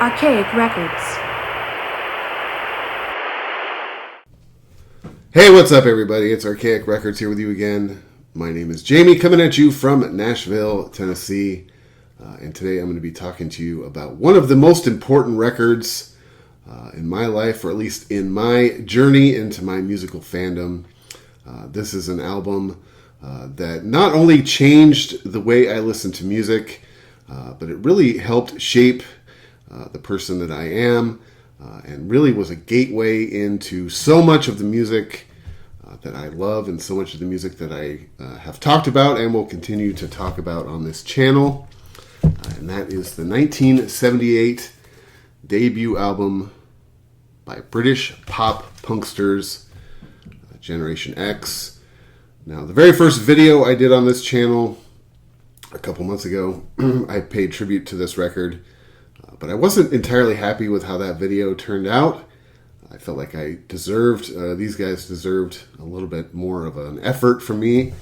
Archaic Records. Hey, what's up, everybody? It's Archaic Records here with you again. My name is Jamie, coming at you from Nashville, Tennessee. And today I'm going to be talking to you about one of the most important records in my life, or at least in my journey into my musical fandom. This is an album that not only changed the way I listen to music, but it really helped shape the person that I am, and really was a gateway into so much of the music that I love and so much of the music that I have talked about and will continue to talk about on this channel. And that is the 1978 debut album by British pop punksters, Generation X. Now, the very first video I did on this channel a couple months ago, I paid tribute to this record. But I wasn't entirely happy with how that video turned out. I felt like these guys deserved a little bit more of an effort from me,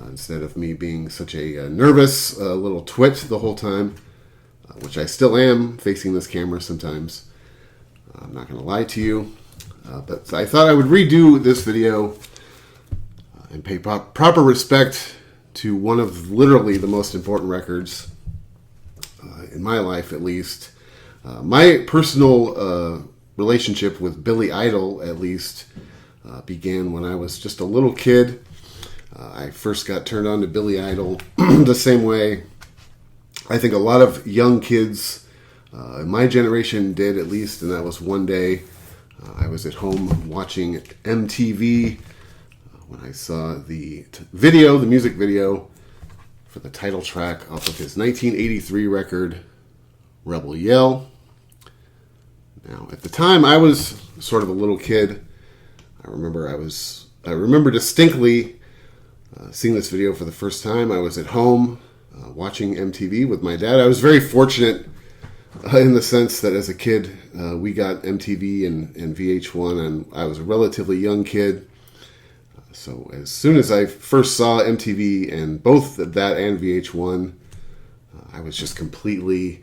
instead of me being such a nervous little twit the whole time, which I still am facing this camera sometimes. I'm not going to lie to you. But I thought I would redo this video and pay proper respect to one of literally the most important records in my life, at least. My personal relationship with Billy Idol, at least, began when I was just a little kid. I first got turned on to Billy Idol the same way I think a lot of young kids in my generation did, at least, and that was one day I was at home watching MTV when I saw the music video for the title track off of his 1983 record, Rebel Yell. Now, at the time, I was sort of a little kid. I remember distinctly seeing this video for the first time. I was at home watching MTV with my dad. I was very fortunate in the sense that as a kid, we got MTV and VH1, and I was a relatively young kid. So as soon as I first saw MTV and both that and VH1, I was just completely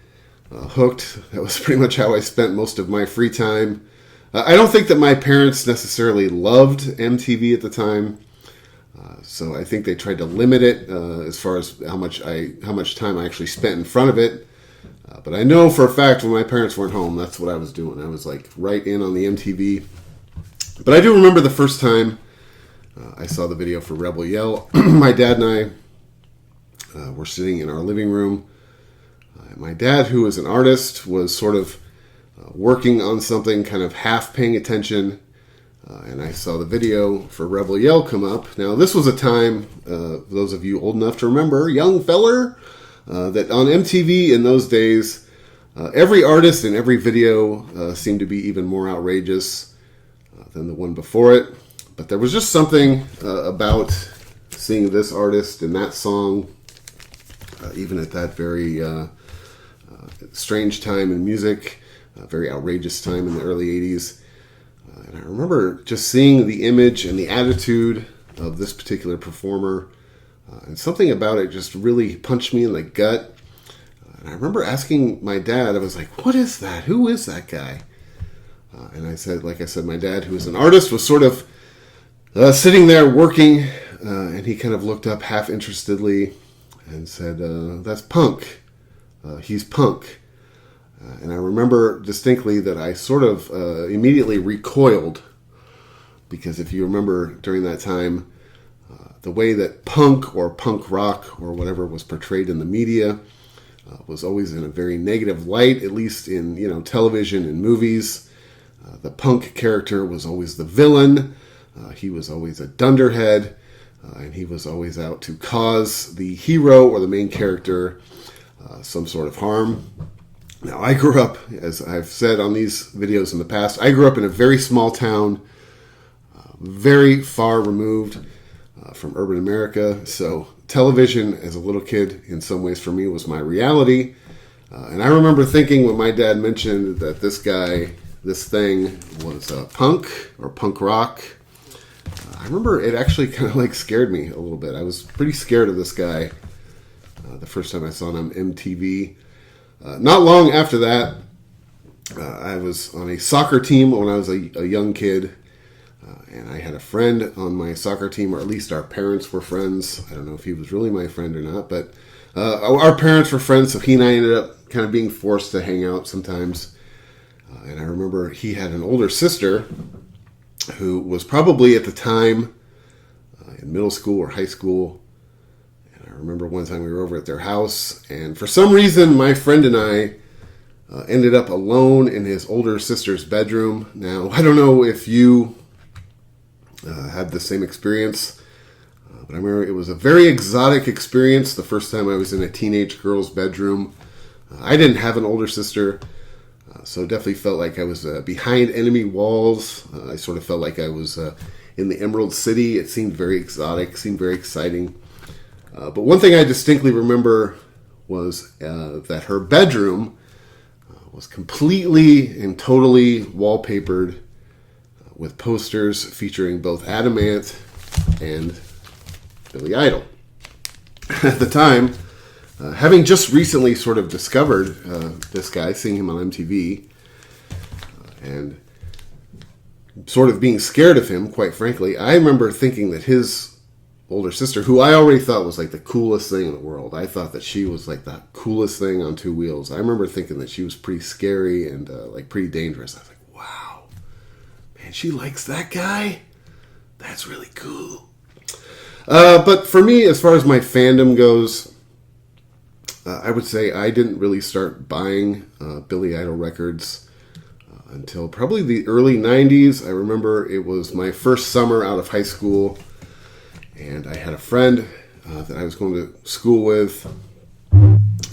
hooked. That was pretty much how I spent most of my free time. I don't think that my parents necessarily loved MTV at the time, so I think they tried to limit it as far as how much time I actually spent in front of it. But I know for a fact when my parents weren't home, that's what I was doing. I was like right in on the MTV. But I do remember the first time I saw the video for Rebel Yell. My dad and I were sitting in our living room. My dad, who is an artist, was sort of working on something, kind of half paying attention, and I saw the video for Rebel Yell come up. Now, this was a time, those of you old enough to remember, young feller, that on MTV in those days, every artist and every video seemed to be even more outrageous than the one before it. But there was just something about seeing this artist and that song, even at that very strange time in music, a very outrageous time in the early 80s. And I remember just seeing the image and the attitude of this particular performer, and something about it just really punched me in the gut. And I remember asking my dad, I was like, what is that? Who is that guy? And I said, my dad, who is an artist, was sort of sitting there working, and he kind of looked up half interestedly and said, that's Punk. He's Punk. And I remember distinctly that I sort of immediately recoiled, because if you remember during that time, the way that punk or punk rock or whatever was portrayed in the media was always in a very negative light, at least in television and movies. The punk character was always the villain. He was always a dunderhead, and he was always out to cause the hero or the main character some sort of harm. Now, I grew up, as I've said on these videos in the past, I grew up in a very small town, very far removed from urban America. So television as a little kid, in some ways for me, was my reality. And I remember thinking when my dad mentioned that this thing was punk or punk rock, I remember it actually kind of like scared me a little bit. I was pretty scared of this guy the first time I saw him on MTV. Not long after that, I was on a soccer team when I was a young kid, and I had a friend on my soccer team, or at least our parents were friends. I don't know if he was really my friend or not, but our parents were friends, so he and I ended up kind of being forced to hang out sometimes. And I remember he had an older sister who was probably at the time in middle school or high school. And I remember one time we were over at their house, and for some reason my friend and I ended up alone in his older sister's bedroom. Now, I don't know if you had the same experience, but I remember it was a very exotic experience the first time I was in a teenage girl's bedroom. I didn't have an older sister, so definitely felt like I was behind enemy walls. I sort of felt like I was in the Emerald City. It seemed very exotic, seemed very exciting. But one thing I distinctly remember was that her bedroom was completely and totally wallpapered with posters featuring both Adamant and Billy Idol. At the time, having just recently sort of discovered this guy, seeing him on MTV, and sort of being scared of him, quite frankly, I remember thinking that his older sister, who I already thought was like the coolest thing in the world, I thought that she was like the coolest thing on two wheels. I remember thinking that she was pretty scary and like pretty dangerous. I was like, wow, man, she likes that guy? That's really cool. But for me, as far as my fandom goes, I would say I didn't really start buying Billy Idol records until probably the early 90s. I remember it was my first summer out of high school, and I had a friend that I was going to school with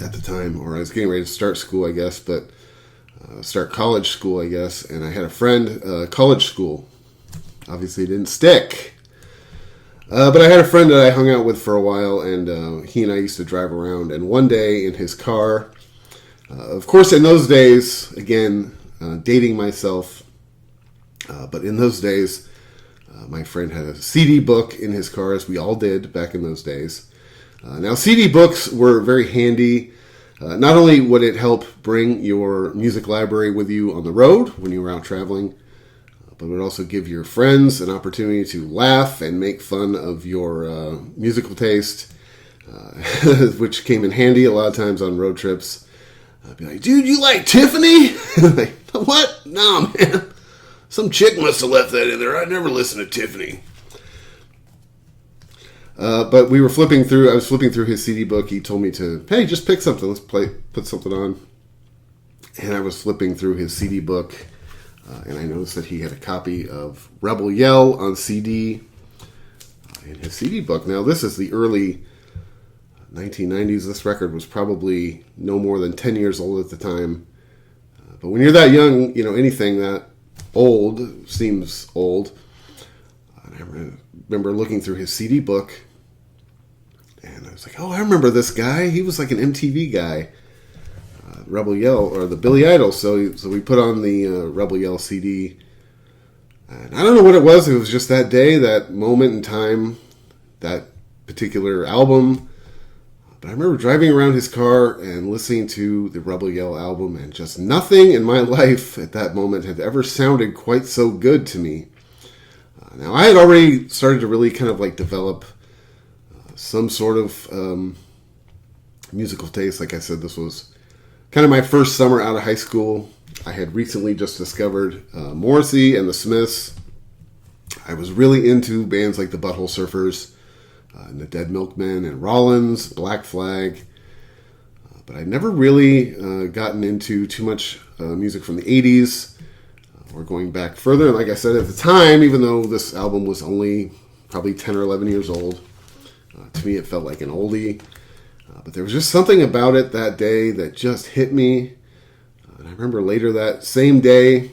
at the time, or I was getting ready to start school, I guess, but start college school, I guess. And I had a friend, college school. Obviously, it didn't stick. But I had a friend that I hung out with for a while, and he and I used to drive around. And one day in his car, of course, in those days, again, dating myself, but in those days, my friend had a CD book in his car, as we all did back in those days. Now, CD books were very handy. Not only would it help bring your music library with you on the road when you were out traveling, but it would also give your friends an opportunity to laugh and make fun of your musical taste, which came in handy a lot of times on road trips. I'd be like, dude, you like Tiffany? Like, what? No, man. Some chick must have left that in there. I never listened to Tiffany. But we were flipping through. I was flipping through his CD book. He told me to, hey, just pick something. Let's put something on. And I was flipping through his CD book, and I noticed that he had a copy of Rebel Yell on CD in his CD book. Now, this is the early 1990s. This record was probably no more than 10 years old at the time. But when you're that young, you know, anything that old seems old. And I remember looking through his CD book, and I was like, oh, I remember this guy. He was like an MTV guy. Rebel Yell, or the Billy Idol. So we put on the Rebel Yell CD. And I don't know what it was. It was just that day, that moment in time, that particular album. But I remember driving around his car and listening to the Rebel Yell album, and just nothing in my life at that moment had ever sounded quite so good to me. Now, I had already started to really kind of like develop some sort of musical taste. Like I said, this was kind of my first summer out of high school. I had recently just discovered Morrissey and The Smiths. I was really into bands like the Butthole Surfers, and the Dead Milkmen, and Rollins, Black Flag. But I'd never really gotten into too much music from the 80s, or going back further. And like I said, at the time, even though this album was only probably 10 or 11 years old, to me it felt like an oldie. But there was just something about it that day that just hit me. And I remember later that same day,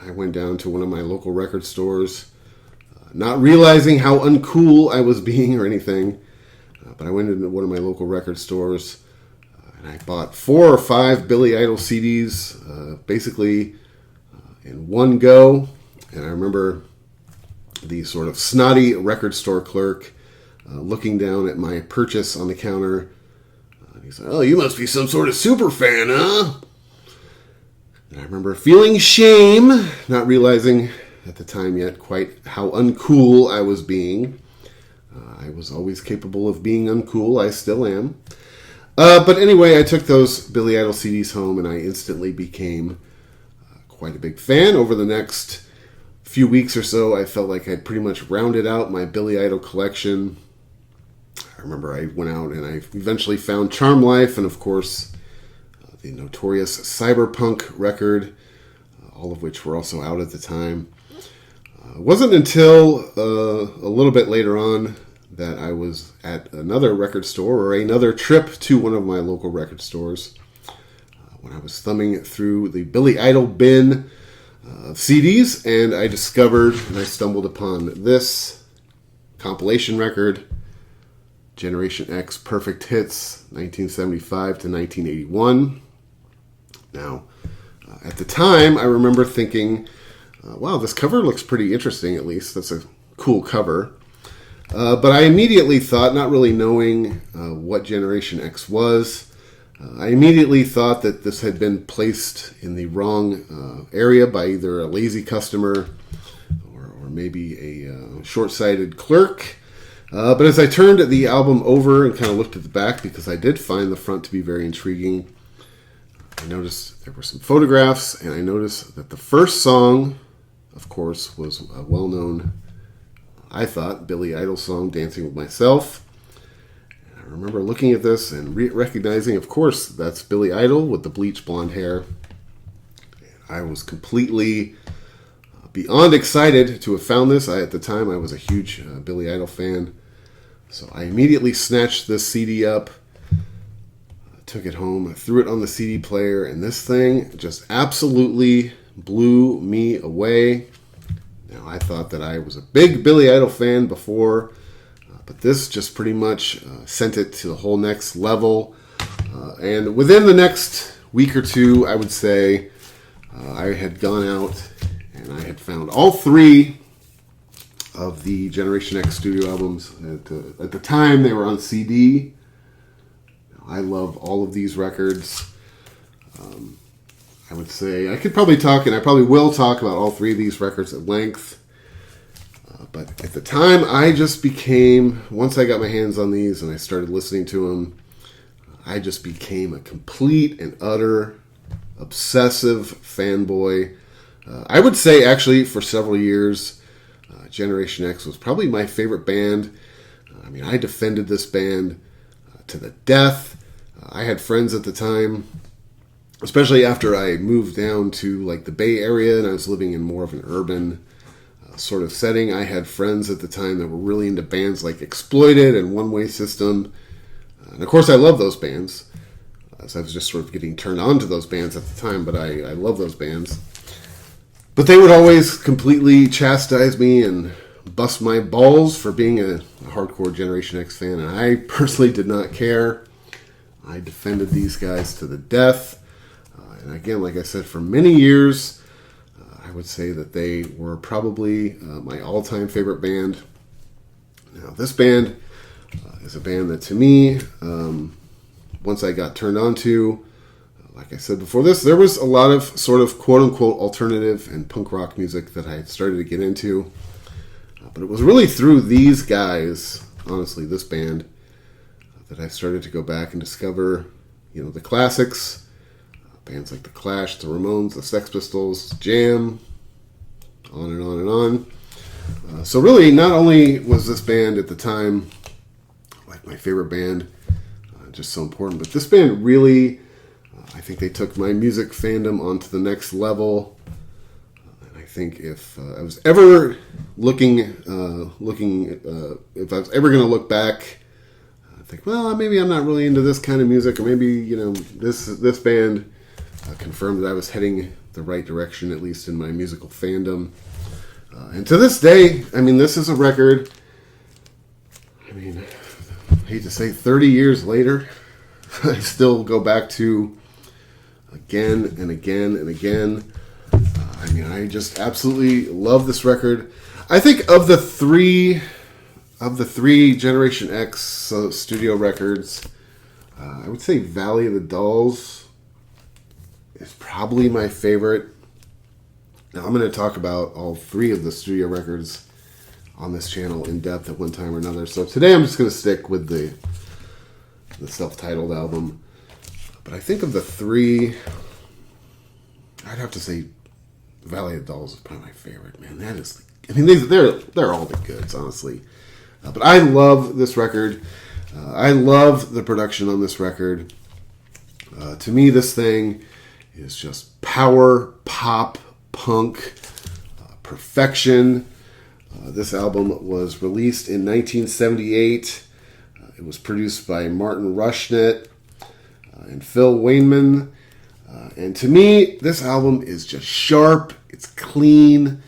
I went down to one of my local record stores, not realizing how uncool I was being or anything. But I went into one of my local record stores, and I bought 4 or 5 Billy Idol CDs, basically in one go. And I remember the sort of snotty record store clerk looking down at my purchase on the counter. He said, oh, you must be some sort of super fan, huh? And I remember feeling shame, not realizing at the time yet quite how uncool I was being. I was always capable of being uncool. I still am. But anyway, I took those Billy Idol CDs home and I instantly became quite a big fan. Over the next few weeks or so, I felt like I'd pretty much rounded out my Billy Idol collection. I remember I went out and I eventually found Charm Life and, of course, the notorious Cyberpunk record, all of which were also out at the time. It wasn't until a little bit later on that I was at another record store or another trip to one of my local record stores when I was thumbing through the Billy Idol bin of CDs, and I discovered and I stumbled upon this compilation record, Generation X Perfect Hits, 1975 to 1981. Now, at the time, I remember thinking, wow, this cover looks pretty interesting, at least. That's a cool cover. But I immediately thought, not really knowing what Generation X was, I immediately thought that this had been placed in the wrong area by either a lazy customer or maybe a short-sighted clerk. But as I turned the album over and kind of looked at the back, because I did find the front to be very intriguing, I noticed there were some photographs, and I noticed that the first song, of course, was a well-known, I thought, Billy Idol song, Dancing with Myself. And I remember looking at this and recognizing, of course, that's Billy Idol with the bleached blonde hair. I was completely beyond excited to have found this. At the time, I was a huge Billy Idol fan. So I immediately snatched this CD up, took it home, threw it on the CD player, and this thing just absolutely blew me away. Now, I thought that I was a big Billy Idol fan before, but this just pretty much sent it to the whole next level. And within the next week or two, I would say, I had gone out and I had found all three of the Generation X studio albums. At the time, they were on CD. I love all of these records. I would say I could probably talk, and I probably will talk about all three of these records at length. But at the time, I just became, once I got my hands on these and I started listening to them, I just became a complete and utter obsessive fanboy. I would say, actually, for several years, Generation X was probably my favorite band. I mean, I defended this band to the death. I had friends at the time, especially after I moved down to like the Bay Area and I was living in more of an urban sort of setting. I had friends at the time that were really into bands like Exploited and One Way System. And of course, I love those bands. So I was just sort of getting turned on to those bands at the time, but I love those bands. But they would always completely chastise me and bust my balls for being a hardcore Generation X fan, and I personally did not care. I defended these guys to the death. And again, like I said, for many years, I would say that they were probably my all-time favorite band. Now, this band is a band that, to me, once I got turned on to, like I said before this, there was a lot of sort of quote-unquote alternative and punk rock music that I had started to get into. But it was really through these guys, honestly, this band, that I started to go back and discover, the classics, bands like The Clash, The Ramones, The Sex Pistols, Jam, on and on and on. So really, not only was this band at the time like my favorite band, just so important, but this band really, I think they took my music fandom onto the next level. And I think if I was ever if I was ever going to look back, I think, well, maybe I'm not really into this kind of music, or maybe, this band confirmed that I was heading the right direction, at least in my musical fandom. And to this day, I mean, this is a record, I hate to say 30 years later, I still go back to again and again and again. I just absolutely love this record. I think of the three Generation X studio records, I would say Valley of the Dolls is probably my favorite. Now, I'm going to talk about all three of the studio records on this channel in depth at one time or another. So today I'm just going to stick with the self-titled album. But I think of the three, I'd have to say Valley of Dolls is probably my favorite, man. That is, I mean, they're all the goods, honestly. But I love this record. I love the production on this record. To me, this thing is just power, pop, punk, perfection. This album was released in 1978. It was produced by Martin Rushnet and Phil Wayman. And to me, this album is just sharp, it's clean,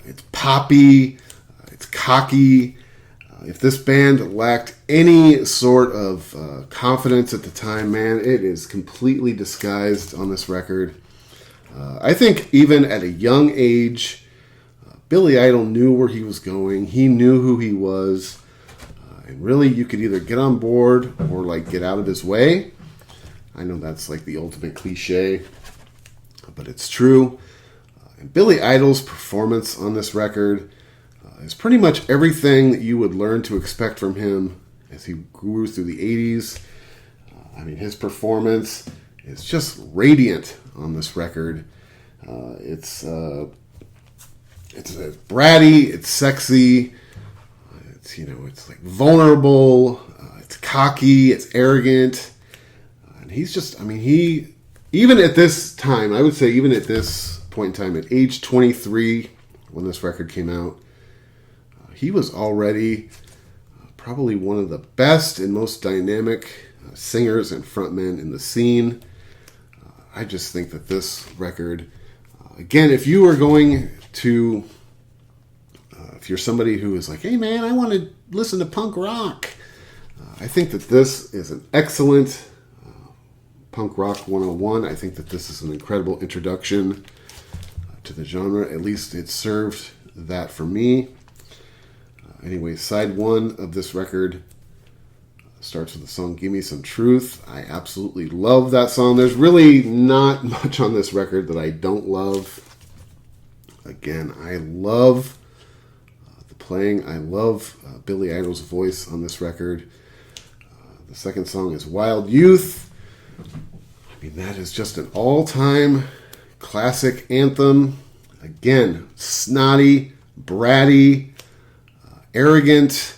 it's poppy, it's cocky. If this band lacked any sort of confidence at the time, man, it is completely disguised on this record. I think even at a young age, Billy Idol knew where he was going. He knew who he was. And really, you could either get on board or like get out of his way. I know that's like the ultimate cliche, but it's true. And Billy Idol's performance on this record is pretty much everything that you would learn to expect from him as he grew through the 80s. I mean, his performance is just radiant on this record. It's bratty, it's sexy, it's like vulnerable, it's cocky, it's arrogant. And he's just, even at this time, I would say even at this point in time, at age 23, when this record came out, he was already probably one of the best and most dynamic singers and frontmen in the scene. I just think that this record, again, if you are going to, if you're somebody who is like, hey man, I want to listen to punk rock, I think that this is an excellent Punk Rock 101. I think that this is an incredible introduction to the genre. At least it served that for me. Anyway, side one of this record starts with the song Give Me Some Truth. I absolutely love that song. There's really not much on this record that I don't love. Again, I love the playing. I love Billy Idol's voice on this record. The second song is Wild Youth. That is just an all-time classic anthem. Again, snotty, bratty, arrogant,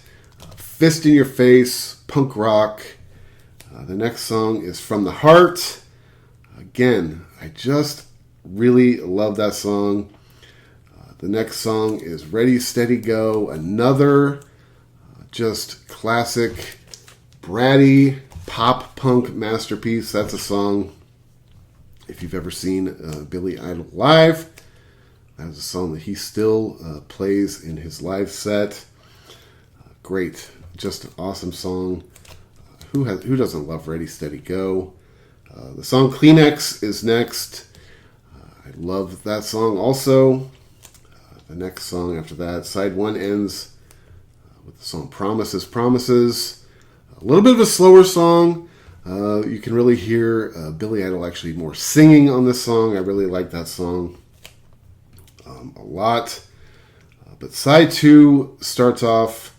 fist in your face, punk rock. The next song is From the Heart. Again, I just really love that song. The next song is Ready, Steady, Go. Another just classic, bratty, pop punk masterpiece. That's a song, if you've ever seen Billy Idol live, that is a song that he still plays in his live set. Great, just an awesome song. Who doesn't love Ready, Steady, Go? The song Kleenex is next. I love that song also. The next song after that, side one, ends with the song Promises, Promises. A little bit of a slower song. You can really hear Billy Idol actually more singing on this song. I really like that song a lot. But side two starts off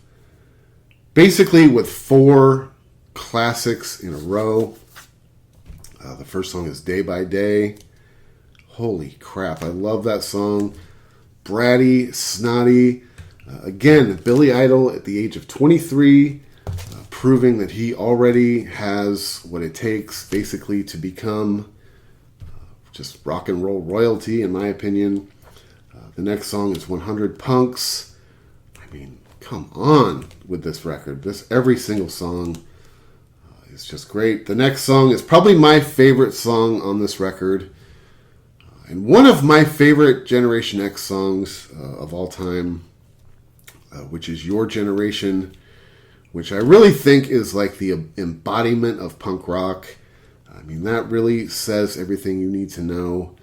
basically with four classics in a row. The first song is Day by Day. Holy crap, I love that song. Bratty, snotty. Again, Billy Idol at the age of 23, proving that he already has what it takes basically to become just rock and roll royalty, in my opinion. The next song is 100 Punks. I mean, come on with this record. Every single song is just great. The next song is probably my favorite song on this record, and one of my favorite Generation X songs of all time, which is Your Generation, which I really think is like the embodiment of punk rock. I mean, that really says everything you need to know.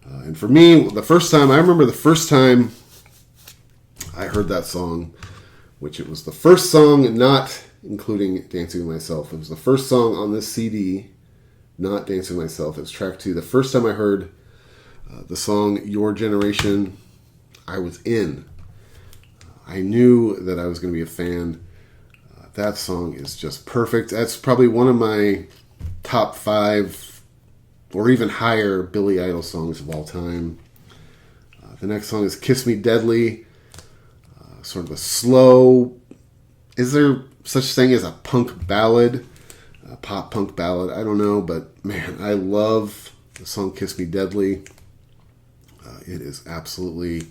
And for me, I remember the first time I heard that song, which it was the first song, not including Dancing with Myself. It was the first song on this CD Not Dancing Myself. It's track 2. The first time I heard the song Your Generation, I was in. I knew that I was going to be a fan. That song is just perfect. That's probably one of my top 5 or even higher Billy Idol songs of all time. The next song is Kiss Me Deadly. Sort of a slow... Is there such thing as a punk ballad? A pop punk ballad? I don't know, but man, I love the song Kiss Me Deadly. It is absolutely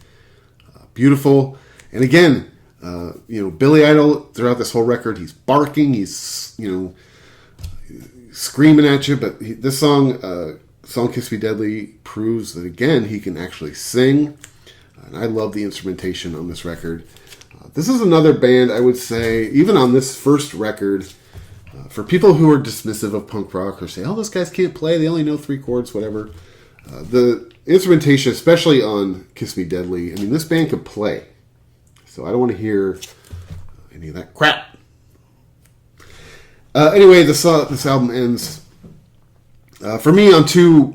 beautiful. And again, Billy Idol, throughout this whole record, he's barking, he's, screaming at you, but this song Kiss Me Deadly proves that, again, he can actually sing. And I love the instrumentation on this record. This is another band, I would say, even on this first record, for people who are dismissive of punk rock or say, oh, those guys can't play, they only know 3 chords, whatever. The instrumentation, especially on Kiss Me Deadly, I mean, this band could play. So I don't want to hear any of that crap. Anyway, this album ends, for me, on 2,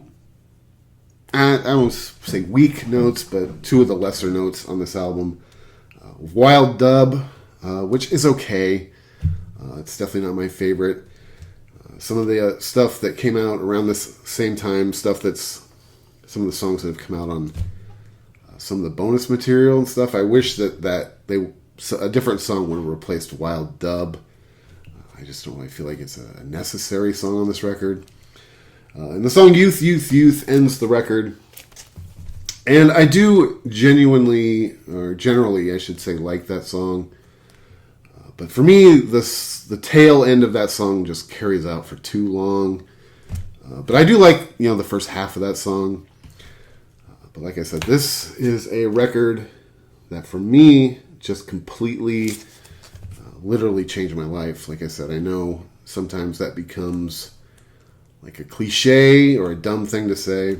I won't say weak notes, but 2 of the lesser notes on this album. Wild Dub, which is okay. It's definitely not my favorite. Some of the stuff that came out around this same time, some of the songs that have come out on some of the bonus material and stuff, I wish that a different song would have replaced Wild Dub. I just don't really feel like it's a necessary song on this record. And the song Youth, Youth, Youth ends the record. And I do generally, I should say, like that song. But for me, the tail end of that song just carries out for too long. But I do like, the first half of that song. But like I said, this is a record that for me just completely, literally changed my life. Like I said, I know sometimes that becomes like a cliche or a dumb thing to say.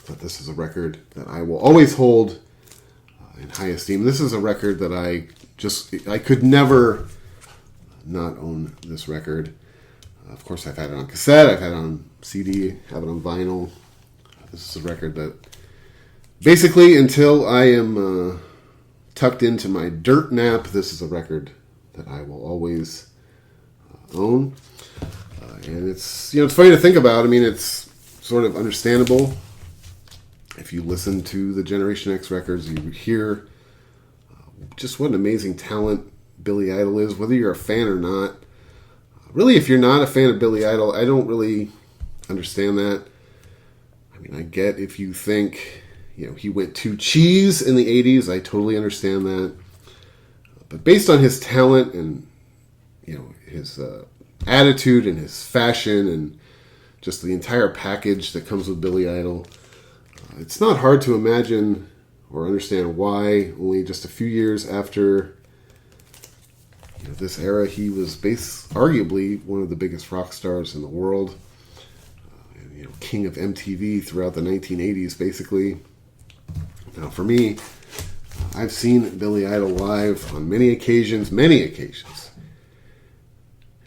But this is a record that I will always hold in high esteem. This is a record that I could never not own this record. Of course, I've had it on cassette, I've had it on CD, have it on vinyl. This is a record that basically, until I am tucked into my dirt nap, this is a record that I will always own. And it's funny to think about. I mean, it's sort of understandable. If you listen to the Generation X records, you hear just what an amazing talent Billy Idol is, whether you're a fan or not. Really, if you're not a fan of Billy Idol, I don't really understand that. I mean, I get if you think, he went too cheese in the 80s, I totally understand that. But based on his talent and, his attitude and his fashion and just the entire package that comes with Billy Idol, it's not hard to imagine or understand why only just a few years after this era, he was arguably one of the biggest rock stars in the world. King of MTV throughout the 1980s, basically. Now, for me, I've seen Billy Idol live on many occasions. And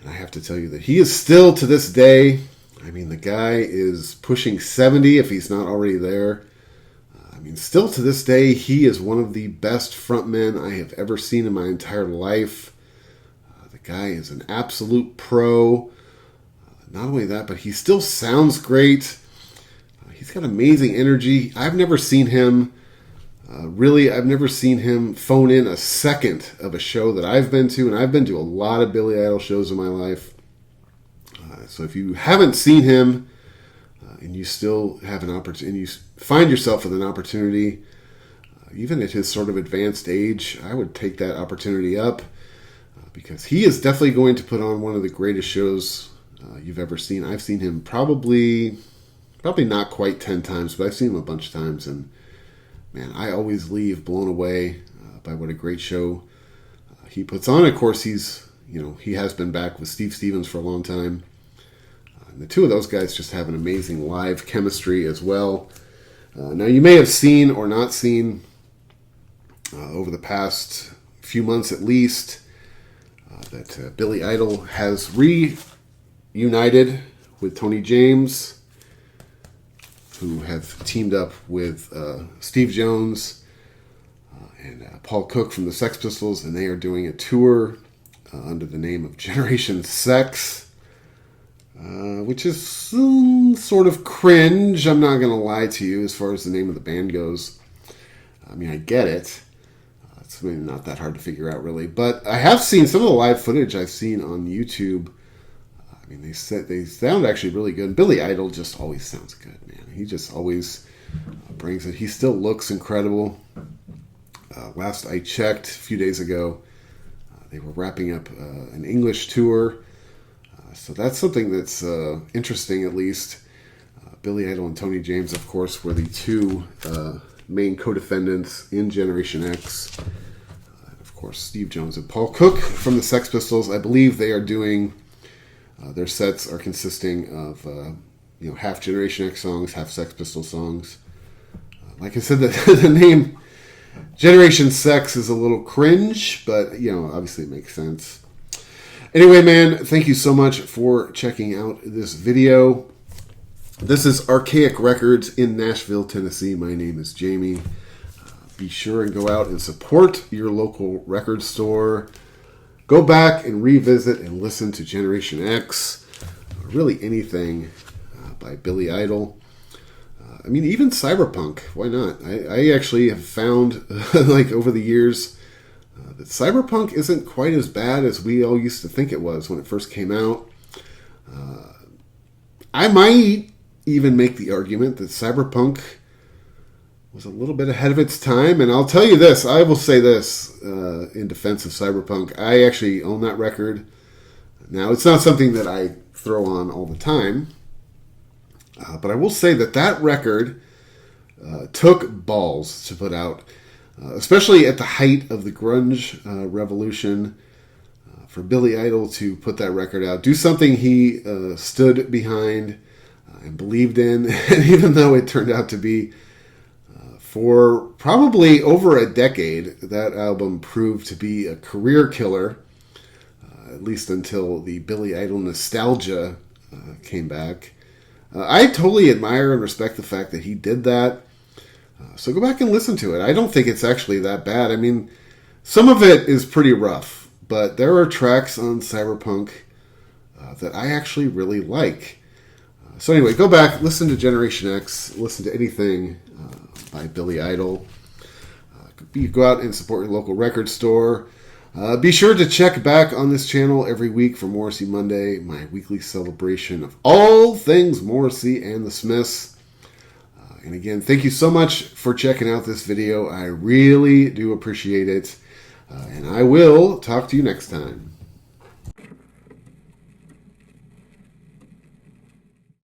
I have to tell you that he is still, to this day, I mean, the guy is pushing 70 if he's not already there. Still to this day, he is one of the best frontmen I have ever seen in my entire life. The guy is an absolute pro. Not only that, but he still sounds great. He's got amazing energy. I've never seen him phone in a second of a show that I've been to, and I've been to a lot of Billy Idol shows in my life. So if you haven't seen him, and you still have an opportunity, you find yourself with an opportunity, even at his sort of advanced age, I would take that opportunity up, because he is definitely going to put on one of the greatest shows you've ever seen. I've seen him probably not quite 10 times, but I've seen him a bunch of times, and man, I always leave blown away by what a great show he puts on. Of course, he has been back with Steve Stevens for a long time. And the two of those guys just have an amazing live chemistry as well. Now, you may have seen or not seen over the past few months at least that Billy Idol has reunited with Tony James, who have teamed up with Steve Jones and Paul Cook from the Sex Pistols, and they are doing a tour under the name of Generation Sex, which is sort of cringe. I'm not going to lie to you as far as the name of the band goes. I mean, I get it. It's really not that hard to figure out, really. But I have seen some of the live footage I've seen on YouTube. I mean, they sound actually really good. Billy Idol just always sounds good, man. He just always brings it. He still looks incredible. Last I checked, a few days ago, they were wrapping up an English tour. So that's something that's interesting, at least. Billy Idol and Tony James, of course, were the two main co-defendants in Generation X. Of course, Steve Jones and Paul Cook from the Sex Pistols. I believe they are doing, their sets are consisting of half Generation X songs, half Sex Pistols songs. Like I said, the name Generation Sex is a little cringe, but obviously it makes sense. Anyway, man, thank you so much for checking out this video. This is Archaic Records in Nashville, Tennessee. My name is Jamie. Be sure and go out and support your local record store. Go back and revisit and listen to Generation X. Really anything by Billy Idol. I mean, even cyberpunk. Why not? I actually have found, over the years, that cyberpunk isn't quite as bad as we all used to think it was when it first came out. I might even make the argument that cyberpunk was a little bit ahead of its time. And I'll tell you this, I will say this in defense of cyberpunk. I actually own that record. Now, it's not something that I throw on all the time. But I will say that record took balls to put out, especially at the height of the grunge revolution. For Billy Idol to put that record out, do something he stood behind and believed in, and even though it turned out to be for probably over a decade, that album proved to be a career killer, at least until the Billy Idol nostalgia came back. I totally admire and respect the fact that he did that. So go back and listen to it. I don't think it's actually that bad. I mean, some of it is pretty rough, but there are tracks on Cyberpunk that I actually really like. So anyway, go back, listen to Generation X, listen to anything by Billy Idol. Go out and support your local record store. Be sure to check back on this channel every week for Morrissey Monday, my weekly celebration of all things Morrissey and the Smiths. And again, thank you so much for checking out this video. I really do appreciate it. And I will talk to you next time.